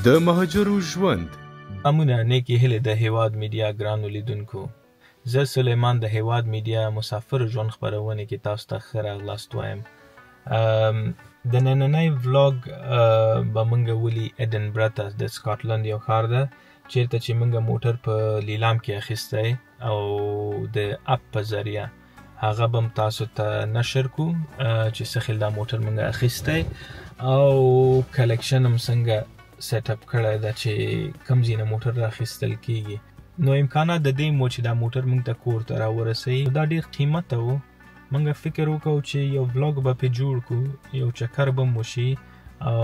د مهاجرو ژوند. امونه نیکی هیله د هیواد میډیا ګرانو لیدونکو، زه سلیمان د هیواد میډیا مسافر ژوند خپرونه کې تاسو ته ښه راغلاست وایم. د نننی ولاګ به موږ ولي ایډنبرا ته د سکاټلند یو ښار ده چیرته چې موږ موټر په لیلام کې اخیستی او د اپ په ذریعه هغه به تاسو ته نشر کو چې څه خل دا موټر موږ اخیستی او کلیکشن هم څنګه سیټ اپ کړی ده چې کوم ځای نه موټر راخیستل کیږي. نو امکانات د دې مو چې دا موټر موږ ته کور ته راورسوي دا ډېر قیمته و. موږ فکر وکړو چې یو ولاګ به پې جوړ کړو، یو چکر به مو شي او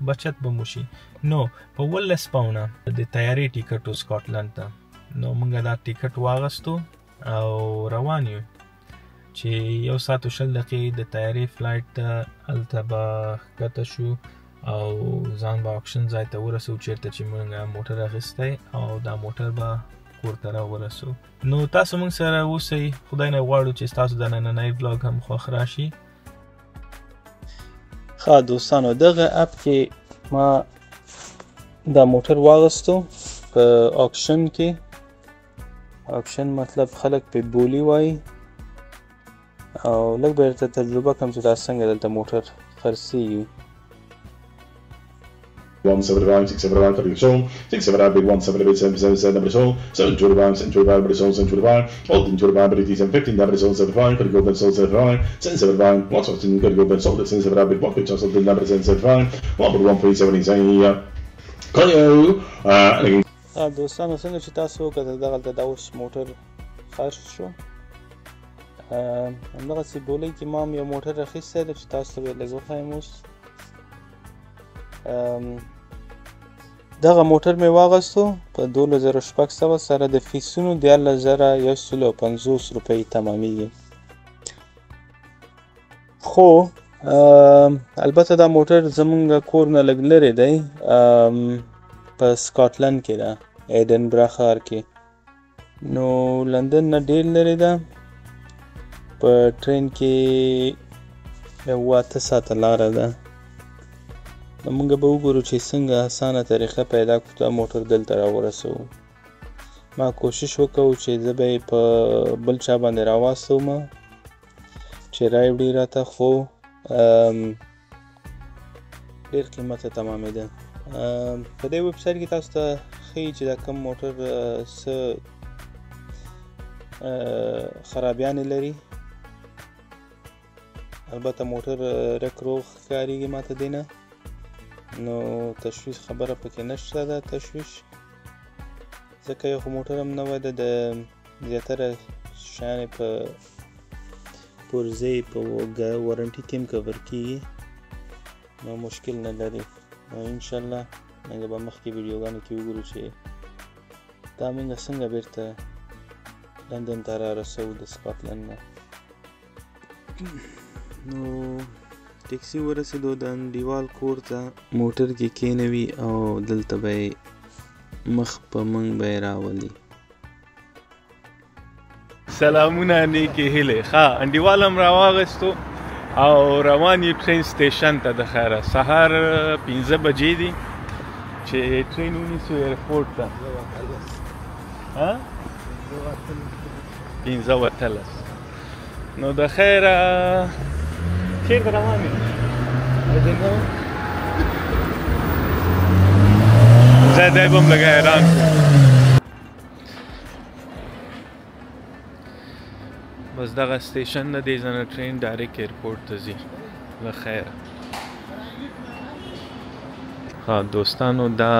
بچت به مو شي. نو په 18 پاونه د طیارې ټیکټ و سکاټلند ته. نو موږ دا ټیکټ واغستو او روان یو چې 1 ساعت و 20 دقیقې د طیارې فلایټ ته هلته به ښکته شو او ځان به اکشن ځای ته ورسو چیرته چې موږ موټر اخیستی او دا موټر به کور ته راورسو. نو تاسو موږ سره اوسئ، خدای نه غواړو چې تاسو د نننی ولاګ هم خوښ راشي. ښه دوستانو، دغه اپ کې ما دا موټر واغستو په اکشن کې. اکشن مطلب خلک په بولی وایي او لږ به درته تجربه کوم چې دا څنګه دلته موټر خرڅېږي. 175, 675, Cabricol, 675, 178, 777, Cabricol, 725, 725, Cabricol, 725, Alton 25, British 715, Cabricol, 75, Cabricol, 775, 775, 114, Cabricol, 775, 115, Cabricol, 775, 113, Koyo. دوستانو څنګه چې تاسو وکتل دغلته دا اوس موټر خرڅ شو. همدغسې بولۍ کې ما هم یو موټر اخیستی دی چې تاسو ته به یې لږ وښایم اوس. دغه موټر مې واغستو په 12600 سره د فیسونو 14150 روپۍ تمامیږي. خو البته دا موټر زمونږ کور نه لږ لرې دی، په سکاټلند کې ده، ایډنبرا ښار کې. نو لندن نه ډېر لرې ده، په ټرین کې 8 ساعته لاره ده. نو موږ به وګورو چې څنګه اسانه طریقه پیدا کړو دا موټر دلته راورسوو. ما کوشش وکړو چې زه به یې په بل چا باندې راواستوم چې راوړي راته، خو ډېر قیمته تمامېده. په دې ویبسایټ کې تاسو ته ښیي چې دا کوم موټر څه خرابیانې لري. البته موټر رک روغ ښکارېږي ماته دی نه، نو تشویش خبره پکې نشته ده. تشویش ځکه یو خو موټر هم نه وای، د زیاتره شیان یې په پرزې په وارنټي کې هم کور کېږي، نو مشکل نه لري. نو انشاءالله موږ به مخکې ویډیوګانو کې وګورو چې دا موږ څنګه بیرته لندن ته رارسوو د سکاټلند نه. نو ټیکسي ورسېدو د انډیوال کور ته، موټر کې کېنوي او دلته به یې مخ په موږ به یې راولي. سلامونه نیکې هیلې. ښه انډیوال هم راواغستو او روان یو ټرین سټیشن ته. د خیره سهار 15 بجې دي چې ټرین ونیسو ایرپورټ ته. 15:13. نو د خیره چیرته روان یو؟ زه دی به هم لږه حیران شوم. بس دغه سټیشن نه دی، ځنه ټرین ډایرکټ ایرپورټ ته ځي. له خیره ها دوستانو، دا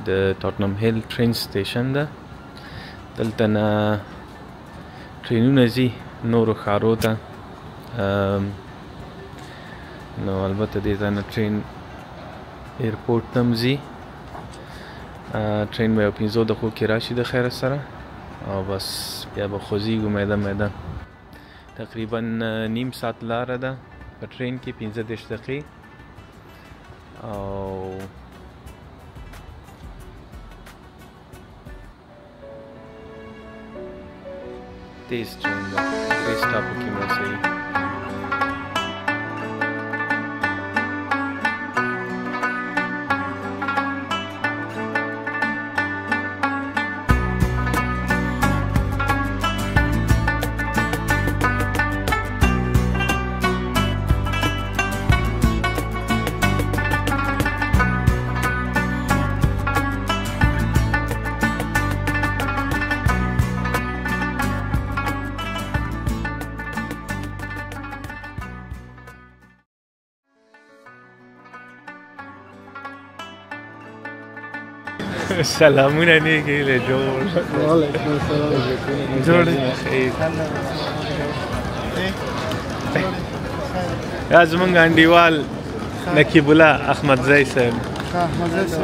د ټاټنم هیل ټرین سټیشن ده. دلته نه ټرینونه ځي نورو ښارو ته. نو البته دې ځای نه ټرین ایرپورټ ته هم ځي. ټرین به یو 15 دقیقو کې راشي د خیره سره او بس بیا به خوځېږو میدان میدان. تقریبا نیم ساعت لاره ده په ټرین کې، 15 دقیقې. او تیز ټرین ده، 3 سټاپو کې مرسوي. سلامونه نیکی له جوړ وعلیکم السلام جوړ خیر یا زمونږ انډیوال نقیب الله احمد زی صاحب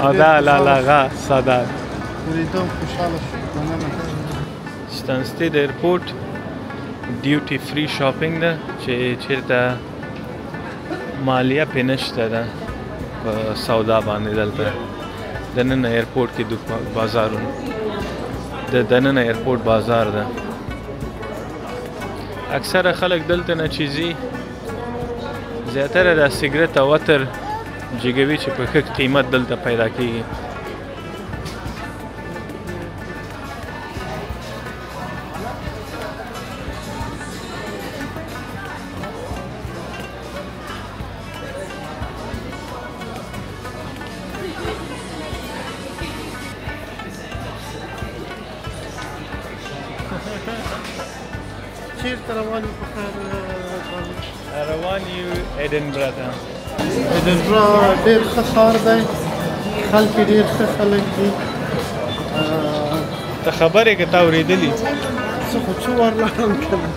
او دا لالاغا سادات ولیدم خوشحاله شوم ستانستید ایرپورټ ډیوټي فری شاپینګ ده چې چیرته مالیه پې نشته ده په سودا باندې دلته دننه ایرپورټ کې بازارونه د دننه ایرپورټ بازار ده اکثره خلک دلته نه چې ځي زیاتره د سیګرټ او عطر جګوي چې په ښه قیمت دلته پیدا کېږي چیرته روان یو روان یو ایډنبرا ته ایډنبرا ډېر ښه ښار دی خلک یې ډېر ښه خلک دي ته خبر یې که تا اورېدلي زه خو څو وار لاړم که نه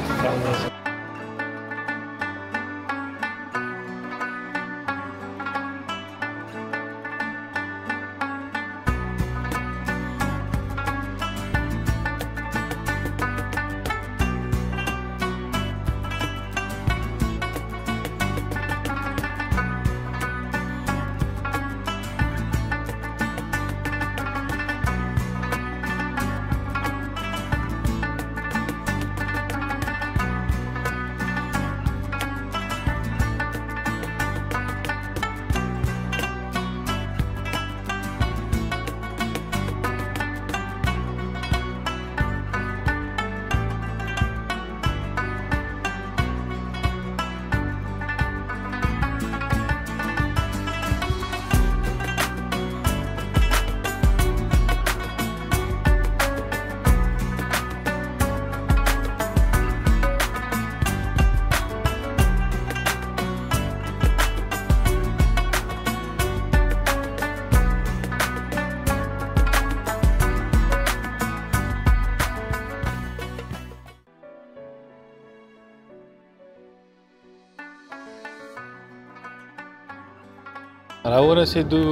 راورسېدو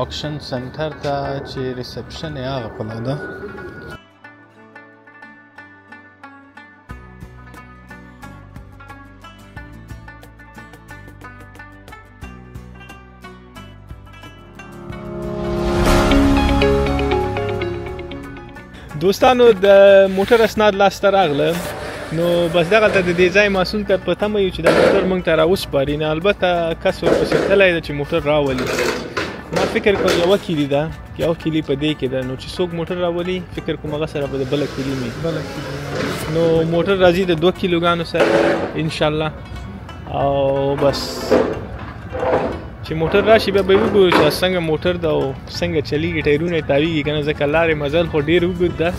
آکشن سنټر ته چې ریسپشن یې هغه خوا ده دوستانو د موټر اسناد لاسته راغله نو بس دغلته د دې ځای مسؤل ته په تمه یو چې دا موټر موږ ته راوسپاري نه البته کس ورپسې تللی ده چې موټر راولي ما فکر کوم یوه کیلي ده یوه کیلي په دې کې ده نو چې څوک موټر راولي فکر کوم هغه سره به د بله کیلي مي نو موټر راځي د 2 کیلوګانو سره انشاءالله او بس چې موټر راشي بیا به وګورو چې څنګه موټر ده او څنګه چلیږي ټایرونه یې تاویږي که نه ځکه لارې مزل خو ډېر اوږد ده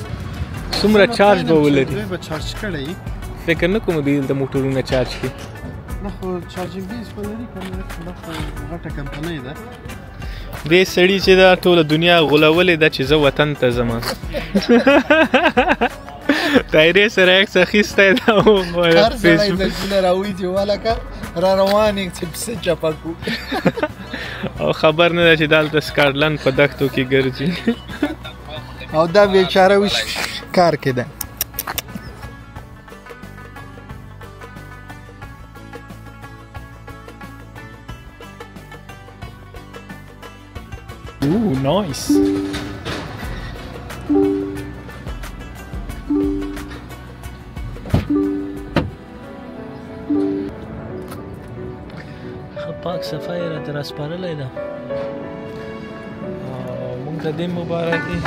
څومره چارج به ولري دوی به چارج کړی فکر نه کوم دوی دلته موټرونه چارج کړي نه خو چارجینګ بیس به لري که نه دا خو غټه کمپنۍ ده دې سړي چې دا ټوله دنیا غولولې ده چې زه وطن ته ځم تایرې سره عکس اخیستی ده هر سړی دلته راوځي ولکه را روان یې چې پسې چپه کړو او خبر نه ده چې دلته سکاټلند په دښتو کې ګرځي او دا بیچاره اوس کار کې ده Ooh, nice. پاک صفای را در اسپارلی ده مونږ ته دې مبارکي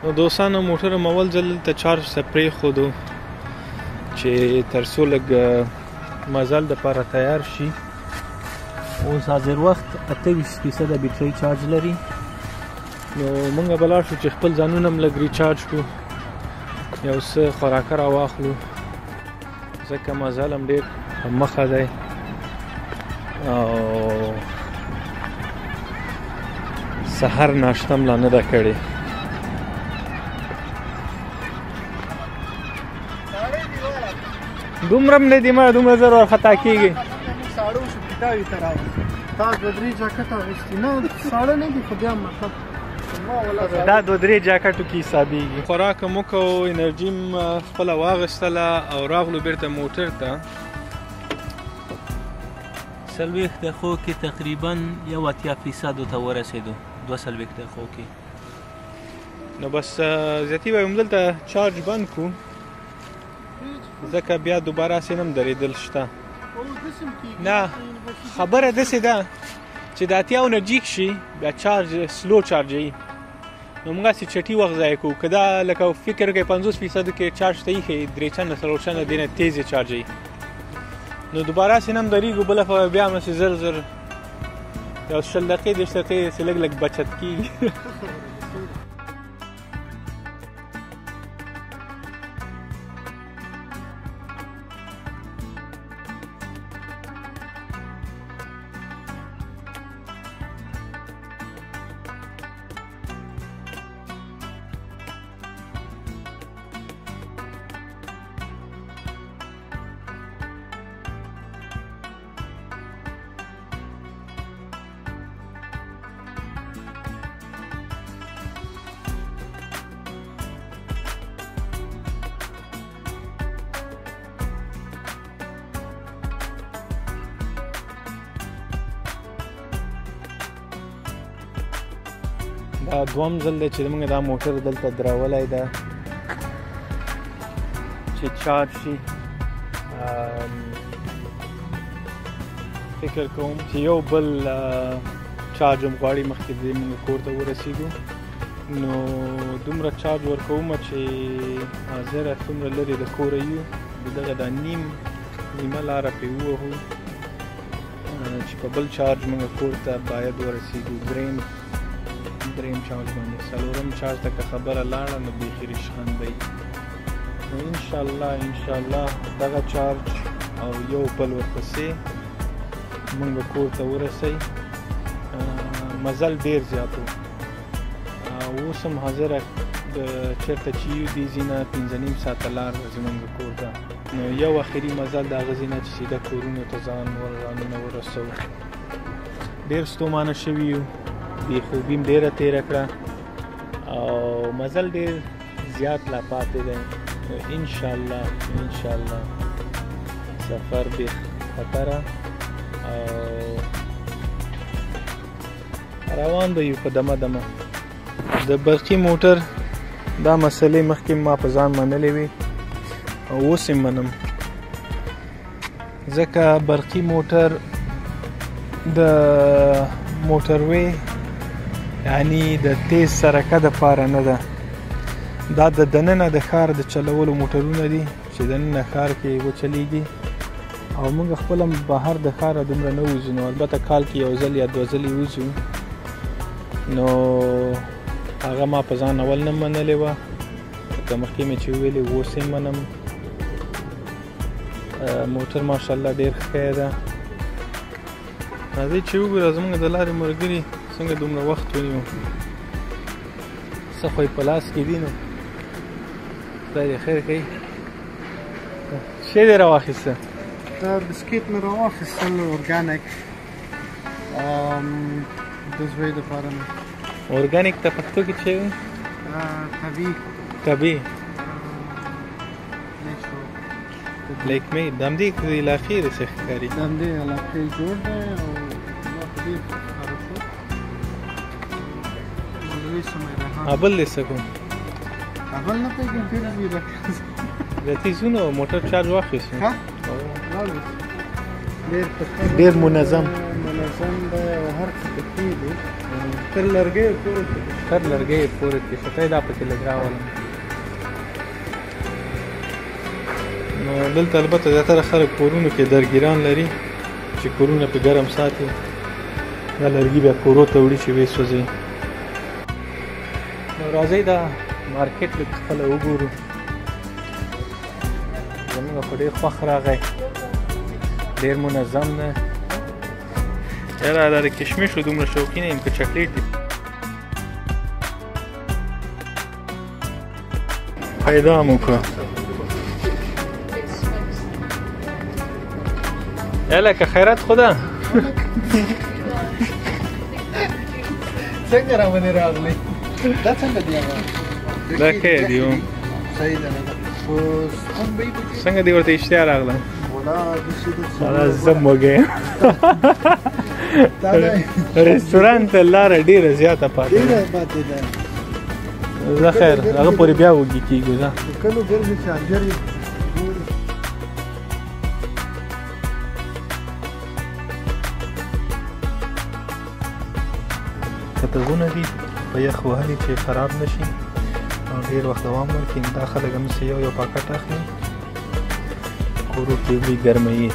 نو دوستانو موټر مو اول ځل ته چارج ته پرېښودو چې تر څو لږ مزل دپاره تیار شي. اوس حاضر وخت 28% بیټرۍ چارج لري. نو موږ به لاړ شو چې خپل ځانونه هم لږ ریچارج کړو، یو څه خوراکه راواخلو ځکه مزل هم ډېر مخه دی او سحر ناشته هم لا نه ده کړې. دومره هم نه دي مړه، دومره زر وارخطا کېږي. ساړه شو پیتاوي ته راوړه تا 2-3 جاکټ اغوستي نه ساړه نه دي خو بیا هم مطلب دا 2-3 جاکټو کې حسابېږي. خوراک هم وکړو، انرژي م خپله واغېستله او راغلو بېرته موټر ته. 40 دقیقو کې تقریبا 80% ته ورسېدو. 42 دقیقو کې نو بس زیاتي به یې همدلته چارج بند کړو ځکه بیا دوباره هسې نه هم درېدل شته. نه خبره داسې ده چې د 80 نه جیک شي بیا چارج سلو چارجوي. نو موږ هسې چټي وخت ضایع کوو. که دا لکه فکر کوئ 50% کې چارج ته ایښی 3 چنده 4 چنده دې نه تیز یې چارجوي. نو دوباره هسې نه هم درېږو، بله خوا بیا هم هسې زر زر یو 20 دقیقې 30 دقیقې هسې لږ لږ بچت کېږي. دا دوم ځل دی چې موږ دا موټر دلته درولی ده چې چارج شي. فکر کوم چې یو بل چارج هم غواړي مخکې د موږ کور ته ورسېږو. نو دومره چارج ورکومه چې حاضره څومره لرې د کوره یو د دغه دا نیمه لاره پرې ووهو چې په بل چارج موږ کور ته باید ورسېږو. دریم چارج باندې څلورم چارج ته که خبره لاړه نو بیخي ریشخندوي. نو انشاءالله دغه چارج او یو بل ورپسې موږ به کور ته ورسئ. مزل ډېر زیات و. اوس هم حاضره چېرته چې یو دې ځي نه 15 ساعته لار زموږ کور ته. نو یو اخري مزل د هغه ځای نه چې سیده کورونو ته ځانونه ورسوو. ډېر ستومانه شوي یو، بې خوبي م ډېره تېره کړه او مزل ډېر زیات لا پاتې دی. انشاءالله سفر بې خطره او روان به یو په دمه دمه. د برقي موټر دا مسلې مخکې ما په ځان منلې وې او اوس یې منم ځکه برقي موټر د موټروې یعنی د تیز سرکه دپاره نه ده. دا د دننه د ښار د چلولو موټرونه دي چې دننه ښار کې وچلیږي او موږ خپل هم بهر د ښاره دومره نه وځو. نو البته کال کې یو ځل یا 2 ځلې وځو. نو هغه ما په ځان اول نه منلې وه لکه مخکې مې چې وویلې اوس یې منم. موټر ماشاءالله ډېر ښه ده. راځئ چې وګوره زموږ د لارې ملګري څنګه دومره وخت ونیو. څه خو یې په لاس کې دي نو خدای دې خیر کوي. شی دې راواخیسته؟ دا بسکیټ مې راواخیستل ارګانیک د زوی دپاره مې. ارګانیک ته پښتو کې څه وایي؟ طبیعي لیک مې د همدې علاقې د څه ښکاري؟ د همدې علاقې جوړ دی او ما په دې ښکاره شو. ابل دې څه کوم؟ ابل نه پوهېږم ډېر زیاده ذاتي ځو نو موټر چارج واخیستو. ډېر منظم دی او هر څه پکې دي. تر لرګیو پورې تر لرګی پورې کې شته دا پکې لږ راولم. نو دلته البته زیاتره خلک کورونو کې درګیران لري چې کورونه پې ګرم ساتي. دا لرګي بیا کورو ته وړي چې وسوځي. نو راځئ دا مارکیټ لږ خپله وګورو. زموږ خو ډېر خوښ راغی، ډېر منظم دی. یاره دا د کشمیشو دومره شوقي نه یم که چاکلیټ دي پیدا مو کړه. یاله که خیرات خو ده څنګه راباندې راغلی؟ دا څنګه دی هغه؟ دا ښه دی صحیح ده نه ده څنګه دی ورته اشتها راغله؟ ولا زه موږی یم. رستورانت ته لاره ډېره زیاته پاتې ده. زه خیر هغه پورې بیا وږي کېږو. زه کلو ګرځي چې انجر یې کتغونه دي په یخ وهلي چې خراب نه شي او ډېر وخت دوام ورکړي. دا خلک همسې یو پاکټ اخلي کورو کې وړي ګرموي.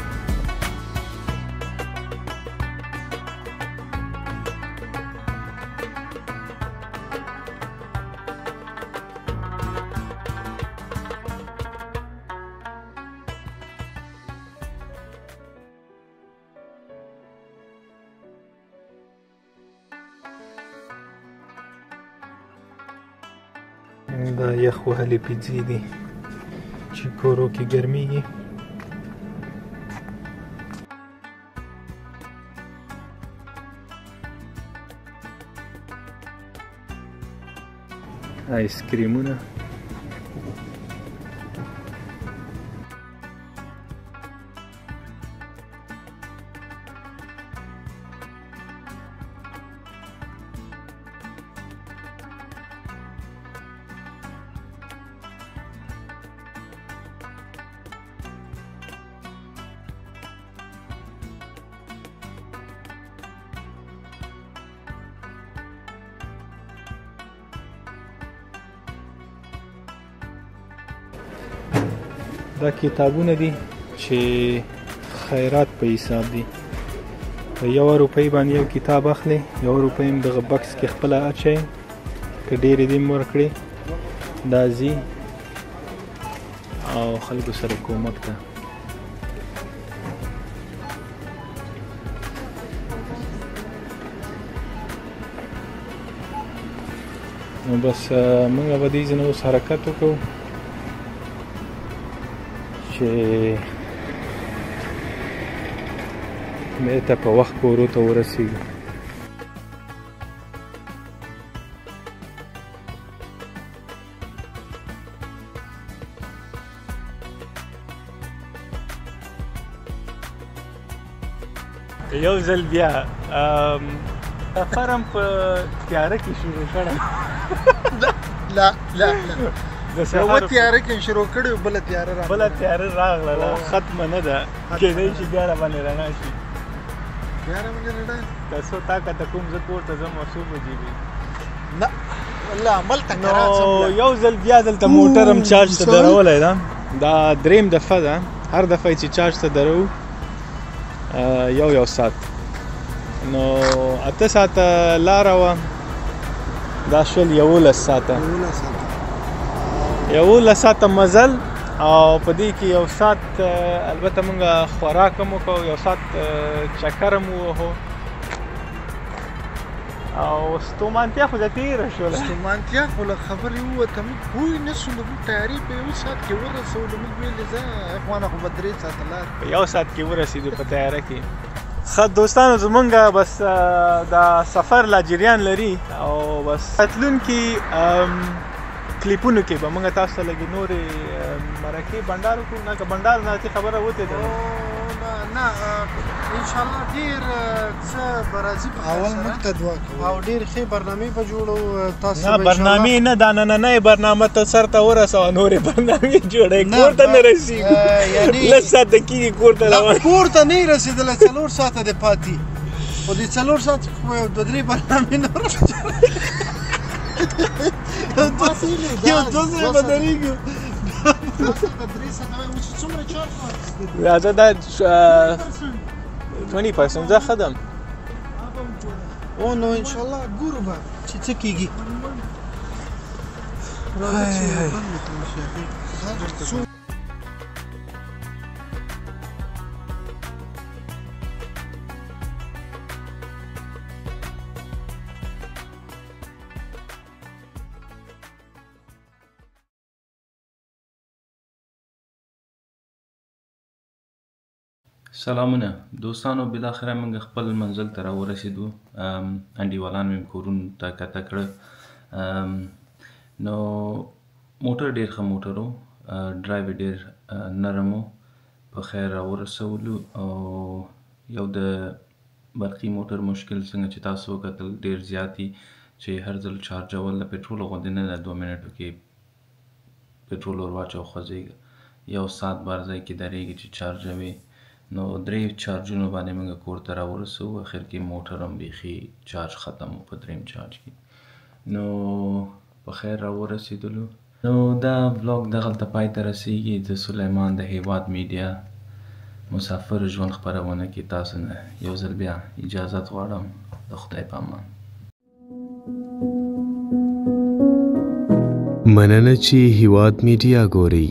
دا یخ وهلې پیزې دي چې کورو کې ګرمېږي. آیس کریمونه دا کتابونه دي چې خیرات په حساب دي. په 1 روپۍ باندې یو کتاب اخلي، 1 روپۍ هم دغه بکس کې خپله اچوئ، که ډېرې دې هم ورکړې دا ځي او خلکو سره کومک ده. نو بس موږ به دې ځای نه اوس حرکت وکړو چې بیرته په وخت کورو ته ورسېږو. یو ځل بیا سفر هم په تیاره کې شروع کړی. لا لا لا یوه تیاره کې شروع کړی و بله تیاره راغله ختمه نه ده، کېدی شي بیا راباندې رڼا شي. بیا راباندې رڼا که څو تا کته کوم زه کور ته ځم او څو بجې وي نه والله هملته که راځم. یو ځل بیا دلته موټر هم چارج ته درولی ده. دا درېیم دفعه ده، هر دفعه چې چارج ته درو یو ساعت. نو 8 ساعته لاره وه، دا شول 11 ساعته. 11 ساعته مزل او په دې کې 1 ساعت البته موږ خوراک هم وکړو، 1 ساعت چکر هم ووهو او ستومانتیا خو د تېره شوله. ستومانتیا خو له خبرې ووته، موږ پوه نه شو. موږ تیاري په 1 ساعت کې ورسولو. موږ ویلې ځه اخوانه خو به 3 ساعته لار په 1 ساعت کې ورسېدو په تیاره کې. ښه دوستانو زمونږ بس دا سفر لا جریان لري او بس راتلونکي کلیپونو کې به موږ تاسو ته لږې نورې مرکې بنډار وکړو. نه که بنډار نه چې خبره وتې ده نه انشاءالله ډېر څه به راځي. اول موږ ته دعا کوو او ډېر ښې برنامې به جوړو تاسو. نه برنامې نه، دا نننۍ برنامه ته سر ته ورسوه، نورې برنامې جوړوي. کور ته نه رسېږو، 2 ساعته کېږي کور ته روان. کور ته نه یې رسېدلی، 4 ساعته دې پاتې. خو دې 4 ساعت خو 2-3 برنامې نه یو 2 سره به درېږو څومره چارج واخیستی؟ راځه دا 20% زه ښه دم او نو انشاءالله ګورو به چې څه کېږي راځه چې بند وکړو شیخې سلامونه دوستانو، بالاخره موږ خپل منزل ته راورسېدو. انډیوالان مې کورونو ته کته کړه. نو موټر ډېر ښه موټر و، ډرایو یې ډېر نرم و، په خیر راورسولو. او یو د برقي موټر مشکل څنګه چې تاسو وکتل ډېر زیات دي، چې هر ځل چارجول د پټرولو غوندې نه ده. 2 منټو کې پټرول ور واچوه خوځېږه، 1 ساعت بار ځای کې درېږي چې چارجوي. نو 3 چارجونو باندې موږ کور ته راورسو. اخر کې موټر هم بیخي چارج ختم و په 3 چارج کې. نو په خیر راورسېدلو. نو دا ولاګ دغلته پای ته رسېږي. د سلیمان د هیواد میډیا مسافر ژوند خپرونه کې تاسو نه یو ځل بیا اجازت غواړم. د خدای په امان. مننه چې هیواد میډیا ګورئ.